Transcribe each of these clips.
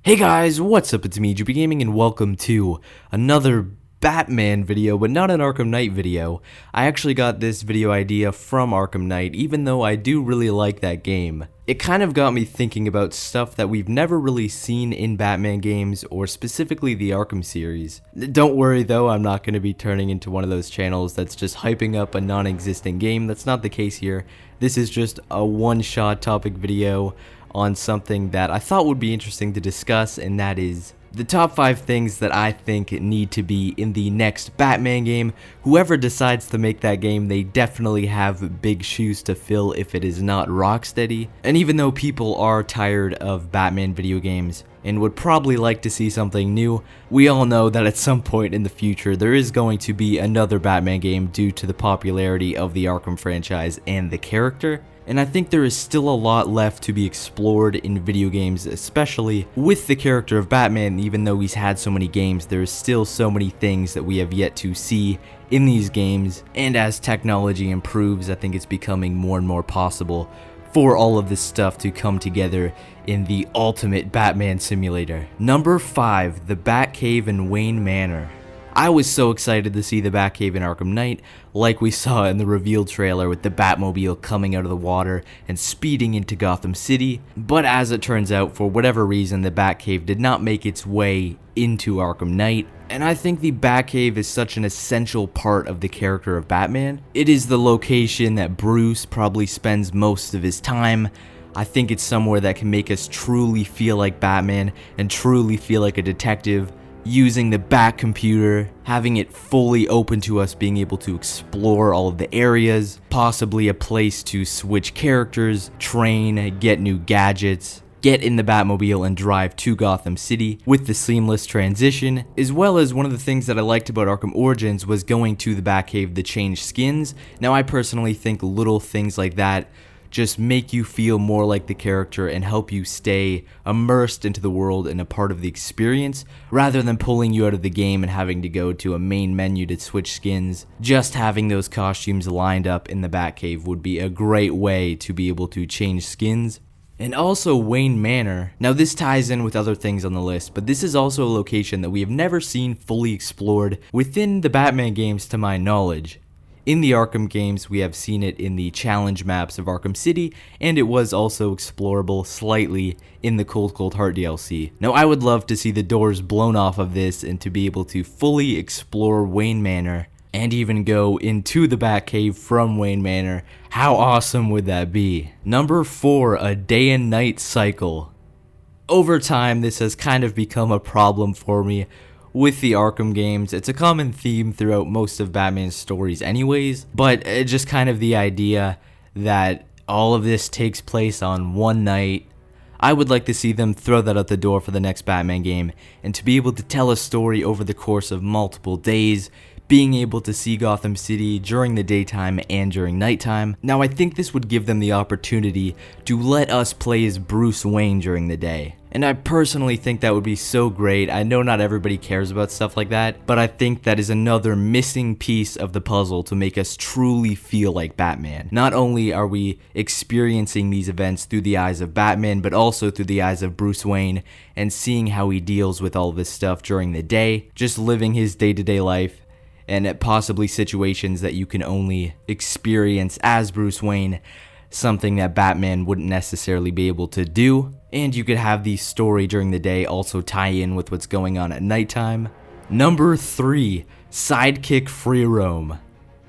Hey guys, what's up? It's me, Juby Gaming, and welcome to another Batman video, but not an Arkham Knight video. I actually got this video idea from Arkham Knight, even though I do really like that game. It kind of got me thinking about stuff that we've never really seen in Batman games, or specifically the Arkham series. Don't worry though, I'm not going to be turning into one of those channels that's just hyping up a non-existent game. That's not the case here. This is just a one-shot topic video on something that I thought would be interesting to discuss, and that is the top 5 things that I think need to be in the next Batman game. Whoever decides to make that game, they definitely have big shoes to fill if it is not Rocksteady. And even though people are tired of Batman video games and would probably like to see something new, we all know that at some point in the future there is going to be another Batman game due to the popularity of the Arkham franchise and the character. And I think there is still a lot left to be explored in video games, especially with the character of Batman. Even though he's had so many games, there is still so many things that we have yet to see in these games. And as technology improves, I think it's becoming more and more possible for all of this stuff to come together in the ultimate Batman simulator. Number 5, the Batcave in Wayne Manor. I was so excited to see the Batcave in Arkham Knight, like we saw in the reveal trailer with the Batmobile coming out of the water and speeding into Gotham City, but as it turns out, for whatever reason, the Batcave did not make its way into Arkham Knight, and I think the Batcave is such an essential part of the character of Batman. It is the location that Bruce probably spends most of his time. I think it's somewhere that can make us truly feel like Batman and truly feel like a detective. Using the Bat computer, having it fully open to us, being able to explore all of the areas, possibly a place to switch characters, train, get new gadgets, get in the Batmobile and drive to Gotham City with the seamless transition, as well as one of the things that I liked about Arkham Origins was going to the Batcave to change skins. Now I personally think little things like that just make you feel more like the character and help you stay immersed into the world and a part of the experience, rather than pulling you out of the game and having to go to a main menu to switch skins. Just having those costumes lined up in the Batcave would be a great way to be able to change skins. And also Wayne Manor. Now this ties in with other things on the list, but this is also a location that we have never seen fully explored within the Batman games to my knowledge. In the Arkham games, we have seen it in the challenge maps of Arkham City, and it was also explorable slightly in the Cold Cold Heart DLC. Now, I would love to see the doors blown off of this and to be able to fully explore Wayne Manor and even go into the Batcave from Wayne Manor. How awesome would that be? Number 4, a DayNight Cycle. Over time, this has kind of become a problem for me with the Arkham games. It's a common theme throughout most of Batman's stories anyways, but just kind of the idea that all of this takes place on one night. I would like to see them throw that out the door for the next Batman game, and to be able to tell a story over the course of multiple days, being able to see Gotham City during the daytime and during nighttime. Now I think this would give them the opportunity to let us play as Bruce Wayne during the day. And I personally think that would be so great. I know not everybody cares about stuff like that, but I think that is another missing piece of the puzzle to make us truly feel like Batman. Not only are we experiencing these events through the eyes of Batman, but also through the eyes of Bruce Wayne and seeing how he deals with all this stuff during the day, just living his day-to-day life, and possibly situations that you can only experience as Bruce Wayne, something that Batman wouldn't necessarily be able to do. And you could have the story during the day also tie in with what's going on at nighttime. Number 3, Sidekick Free Roam.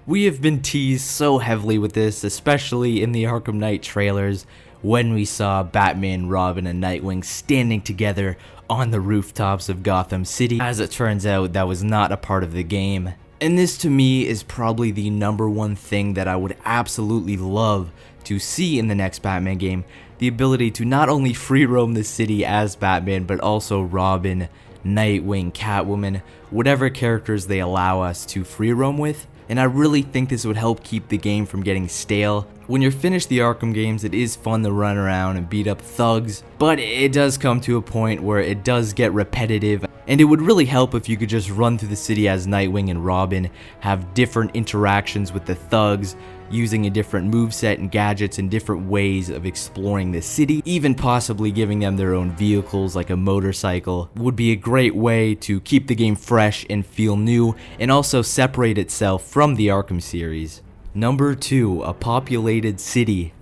We have been teased so heavily with this, especially in the Arkham Knight trailers, when we saw Batman, Robin, and Nightwing standing together on the rooftops of Gotham City. As it turns out, that was not a part of the game. And this to me is probably the number one thing that I would absolutely love to see in the next Batman game. The ability to not only free roam the city as Batman, but also Robin, Nightwing, Catwoman, whatever characters they allow us to free roam with. And I really think this would help keep the game from getting stale. When you're finished the Arkham games, it is fun to run around and beat up thugs, but it does come to a point where it does get repetitive, and it would really help if you could just run through the city as Nightwing and Robin, have different interactions with the thugs, using a different moveset and gadgets and different ways of exploring the city, even possibly giving them their own vehicles like a motorcycle, would be a great way to keep the game fresh and feel new, and also separate itself from the Arkham series. Number 2, a populated city.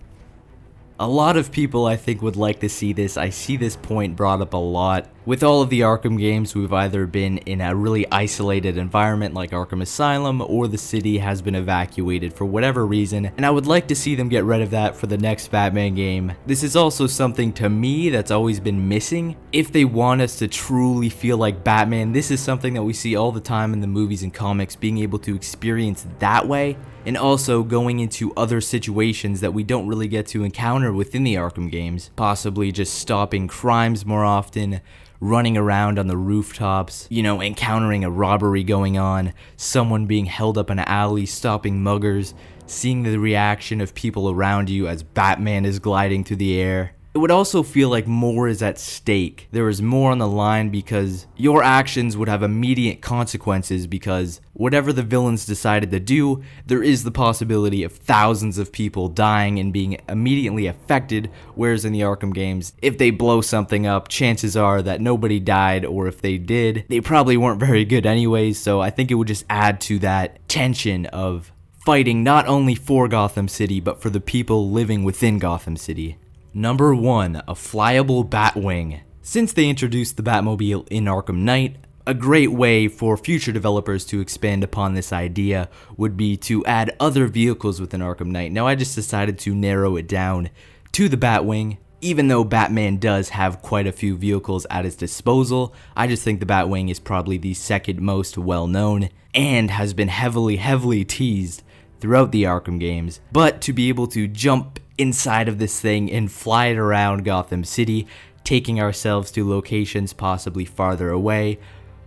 A lot of people I think would like to see this. I see this point brought up a lot. With all of the Arkham games, we've either been in a really isolated environment like Arkham Asylum, or the city has been evacuated for whatever reason, and I would like to see them get rid of that for the next Batman game. This is also something to me that's always been missing. If they want us to truly feel like Batman, this is something that we see all the time in the movies and comics, being able to experience that way, and also going into other situations that we don't really get to encounter within the Arkham games, possibly just stopping crimes more often, running around on the rooftops, encountering a robbery going on, someone being held up in an alley, stopping muggers, seeing the reaction of people around you as Batman is gliding through the air. It would also feel like more is at stake. There is more on the line because your actions would have immediate consequences, because whatever the villains decided to do, there is the possibility of thousands of people dying and being immediately affected, whereas in the Arkham games, if they blow something up, chances are that nobody died, or if they did, they probably weren't very good anyways, so I think it would just add to that tension of fighting not only for Gotham City, but for the people living within Gotham City. Number 1, a flyable Batwing. Since they introduced the Batmobile in Arkham Knight, a great way for future developers to expand upon this idea would be to add other vehicles within Arkham Knight. Now I just decided to narrow it down to the Batwing. Even though Batman does have quite a few vehicles at his disposal, I just think the Batwing is probably the second most well known and has been heavily teased throughout the Arkham games. But to be able to jump inside of this thing and fly it around Gotham City, taking ourselves to locations possibly farther away,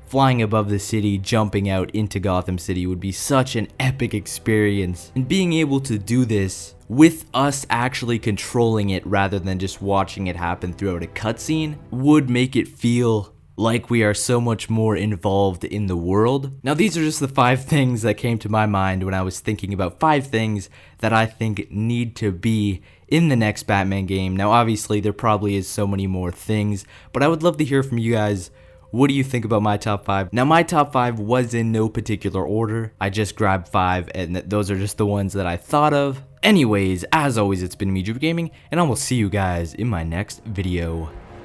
flying above the city, jumping out into Gotham City would be such an epic experience. And being able to do this with us actually controlling it rather than just watching it happen throughout a cutscene would make it feel like we are so much more involved in the world. Now these are just the 5 things that came to my mind when I was thinking about 5 things that I think need to be in the next Batman game. Now obviously there probably is so many more things, but I would love to hear from you guys. What do you think about my top 5? Now my top 5 was in no particular order. I just grabbed 5 and those are just the ones that I thought of. Anyways, as always, it's been me, Jupiter Gaming, and I will see you guys in my next video.